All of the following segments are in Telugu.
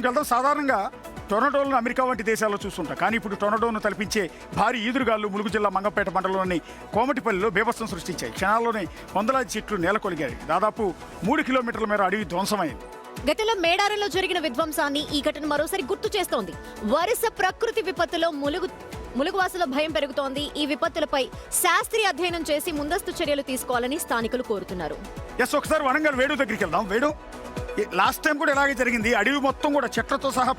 వెళ్తాం. సాధారణంగా టొర్నడోలను అమెరికా వంటి దేశాల్లో చూస్తుంటాం. కానీ ఇప్పుడు టొర్నడోను తలపించే భారీ ఈదురుగాలు ములుగు జిల్లా మంగంపేట మండలంలోని కోమటిపల్లిలో బీభత్సం సృష్టించాయి. క్షణాల్లోనే వందలాది చెట్లు నేలకొలిగాయి. దాదాపు 3 కిలోమీటర్ల మేర అడవి ధ్వంసమైంది. గతంలో మేడారంలో జరిగిన విధ్వంసాన్ని ఈ ఘటన మరోసారి గుర్తు చేస్తోంది. వరుస ప్రకృతి విపత్తులో ములుగువాసుల భయం పెరుగుతోంది. ఈ విపత్తులపై శాస్త్రీయ అధ్యయనం చేసి ముందస్తు చర్యలు తీసుకోవాలని స్థానికులు కోరుతున్నారు. ఒకసారి వనంగల్ వేడు దగ్గరికి వెళ్దాం. వేడు లాస్ట్ టైం కూడా ఇలాగే జరిగింది. అడవి మొత్తం కూడా చెట్లతో సహా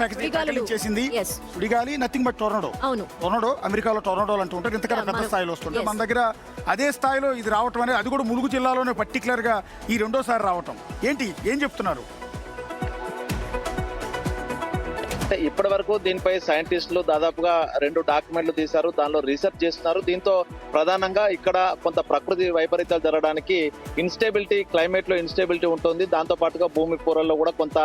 చేసింది. సుడిగాలి నథింగ్ బట్ టొర్నడో. టొర్నడో అమెరికాలో టొర్నడోలు అంటూ ఉంటారు. ఇంతకన్నా పెద్ద స్థాయిలో వస్తుంటే మన దగ్గర అదే స్థాయిలో ఇది రావటం అనేది, అది కూడా ములుగు జిల్లాలోనే పర్టికులర్ గా ఈ రెండోసారి రావటం ఏం చెప్తున్నారు? ఇప్పటి వరకు దీనిపై సైంటిస్టులు దాదాపుగా 2 డాక్యుమెంట్లు తీశారు, దానిలో రీసెర్చ్ చేస్తున్నారు. దీంతో ప్రధానంగా ఇక్కడ కొంత ప్రకృతి వైపరీత్యాలు జరగడానికి క్లైమేట్ లో ఇన్స్టేబిలిటీ ఉంటుంది. దాంతో పాటుగా భూమి పొరల్లో కూడా కొంత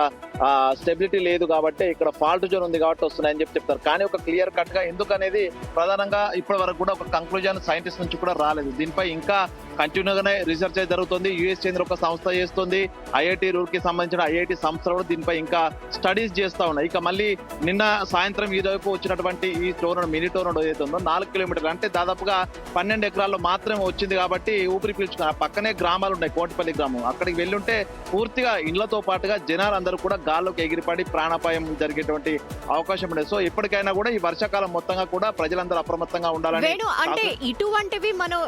స్టెబిలిటీ లేదు కాబట్టి ఇక్కడ ఫాల్ట్ జోన్ ఉంది కాబట్టి వస్తున్నాయని చెప్తారు. కానీ ఒక క్లియర్ కట్ గా ఎందుకనేది ప్రధానంగా ఇప్పటి వరకు కూడా ఒక కంక్లూజన్ సైంటిస్ట్ నుంచి కూడా రాలేదు. దీనిపై ఇంకా కంటిన్యూగానే రీసెర్చ్ జరుగుతుంది. యుఎస్ చెందిన ఒక సంస్థ చేస్తుంది. ఐఐటి రూర్కి సంబంధించిన ఐఐటి సంస్థలు కూడా దీనిపై ఇంకా స్టడీస్ చేస్తా ఉన్నాయి. ఇక మళ్ళీ నిన్న సాయంత్రం ఈ వైపు వచ్చినటువంటి ఈ టోర్నడో, మినీ టోర్నడో ఏదైతే ఉందో 4 కిలోమీటర్లు అంటే దాదాపుగా 12 ఎకరాల్లో మాత్రమే వచ్చింది కాబట్టి ఊపిరి పీల్చుకున్న పక్కనే గ్రామాలు ఉన్నాయి. కోటిపల్లి గ్రామం, అక్కడికి వెళ్ళుంటే పూర్తిగా ఇళ్లతో పాటుగా జనాలందరూ కూడా గాల్లోకి ఎగిరిపడి ప్రాణాపాయం జరిగేటువంటి అవకాశం ఉండేది. సో ఇప్పటికైనా కూడా ఈ వర్షాకాలం మొత్తంగా కూడా ప్రజలందరూ అప్రమత్తంగా ఉండాలని. అంటే ఇటువంటివి మనం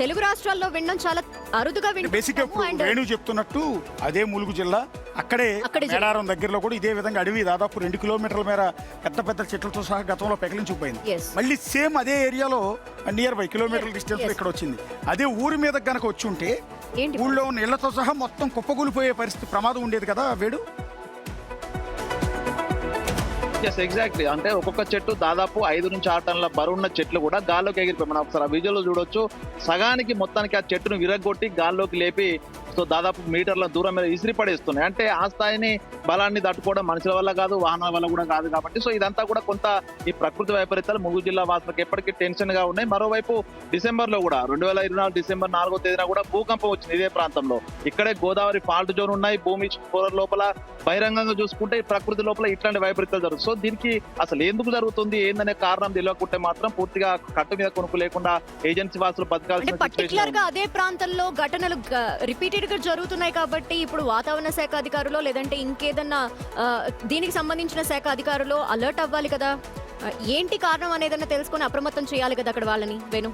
తెలుగు రాష్ట్రాల్లో వినడం చాలా అరుదుగా వేణు చెప్తున్నట్టు అదే ములుగు జిల్లా అక్కడే మేడారం దగ్గరలో కూడా ఇదే విధంగా అడవి దాదాపు 2 కిలోమీటర్ల మేర పెద్ద చెట్లతో సహా గతంలో పెకలించిపోయింది. మళ్ళీ సేమ్ అదే ఏరియాలో నియర్ బై కిలోమీటర్ల డిస్టెన్స్ లో ఇక్కడ వచ్చింది. అదే ఊరి మీద గనక వచ్చి ఉంటే ఊళ్ళో ఉన్న ఇళ్లతో సహా మొత్తం కుప్పకూలిపోయే పరిస్థితి, ప్రమాదం ఉండేది కదా వేడు. ఎగ్జాక్ట్లీ. అంటే ఒక్కొక్క చెట్టు దాదాపు 5 నుంచి 6 టన్నుల బరువున్న చెట్లు కూడా గాల్లోకి ఎగిరిపోయి మనం ఒకసారి ఆ విజువల్ చూడొచ్చు. సగానికి మొత్తానికి ఆ చెట్టును విరగొట్టి గాల్లోకి లేపి దాదాపు మీటర్ల దూరం మీద ఇసిరి పడేస్తున్నాయి. అంటే ఆ స్థాయిని బలాన్ని తట్టుకోవడం మనుషుల వల్ల కాదు, వాహనాల వల్ల కూడా కాదు కాబట్టి సో ఇదంతా కూడా కొంత ఈ ప్రకృతి వైపరీత్యాలు ములుగు జిల్లా వాసులకు ఎప్పటికీ టెన్షన్ గా ఉన్నాయి. మరోవైపు డిసెంబర్ లో కూడా 2024 డిసెంబర్ 4వ తేదీన కూడా భూకంపం వచ్చింది ఇదే ప్రాంతంలో. ఇక్కడే గోదావరి ఫాల్ట్ జోన్ ఉన్నాయి. భూమి పొర లోపల బహిరంగంగా చూసుకుంటే ఈ ప్రకృతి లోపల ఇట్లాంటి వైపరీత్యాలు జరుగుతుంది. సో దీనికి అసలు ఎందుకు జరుగుతుంది ఏందనే కారణం తెలియకుంటే మాత్రం పూర్తిగా కట్టు మీద కొనుక్కు లేకుండా ఏజెన్సీ వాసులు బతకాల్సిన పర్టికులర్ గా అదే ప్రాంతంలో ఘటనలు రిపీటెడ్ గా జరుగుతున్నాయి కాబట్టి ఇప్పుడు వాతావరణ శాఖ అధికారులు లేదంటే ఇంకేదన్నా దీనికి సంబంధించిన శాఖ అధికారులు అలర్ట్ అవ్వాలి కదా. ఏంటి కారణం అనేదన్నా తెలుసుకొని అప్రమత్తం చేయాలి కదా అక్కడ వాళ్ళని. వేణు,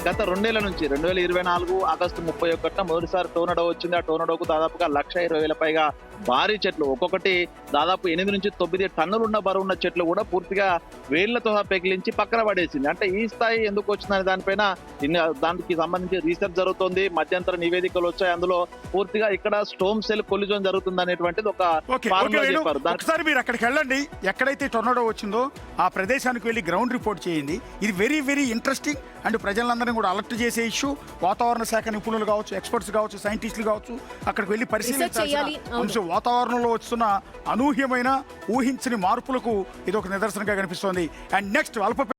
గత 2 నెలల నుంచి 2024 ఆగస్టు 31న మొదటిసారి టోర్నడో వచ్చింది. ఆ టోర్నడోకు దాదాపుగా 1,20,000 పైగా భారీ చెట్లు, ఒక్కొక్కటి దాదాపు 8 నుంచి 9 టన్నులు ఉన్న బరువున్న చెట్లు కూడా పూర్తిగా వేళ్లతో పెకిలించి పక్కన పడేసింది. అంటే ఈ స్థాయి ఎందుకు వచ్చిందనే దానిపైన దానికి సంబంధించి రీసెర్చ్ జరుగుతుంది. మధ్యంతర నివేదికలు వచ్చాయి. అందులో పూర్తిగా ఇక్కడ స్టోమ్ సెల్ కొలిజన్ జరుగుతుంది అనేటువంటిది ఒక ఫార్ములా చెప్పారు. ఒకసారి మీరు అక్కడికి వెళ్ళండి. ఎక్కడైతే టొర్నడో వచ్చిందో ఆ ప్రదేశానికి వెళ్ళి గ్రౌండ్ రిపోర్ట్ చేయండి. ఇది వెరీ వెరీ ఇంట్రెస్టింగ్ అండ్ ప్రజలందరినీ కూడా అలర్ట్ చేసే ఇష్యూ. వాతావరణ శాఖ నిపుణులు కావచ్చు, ఎక్స్పర్ట్స్ కావచ్చు, సైంటిస్టులు కావచ్చు, అక్కడికి వెళ్ళి పరిశీలించాల్సిన అంశం. వాతావరణంలో వస్తున్న అనూహ్యమైన ఊహించని మార్పులకు ఇది ఒక నిదర్శనంగా కనిపిస్తోంది. And next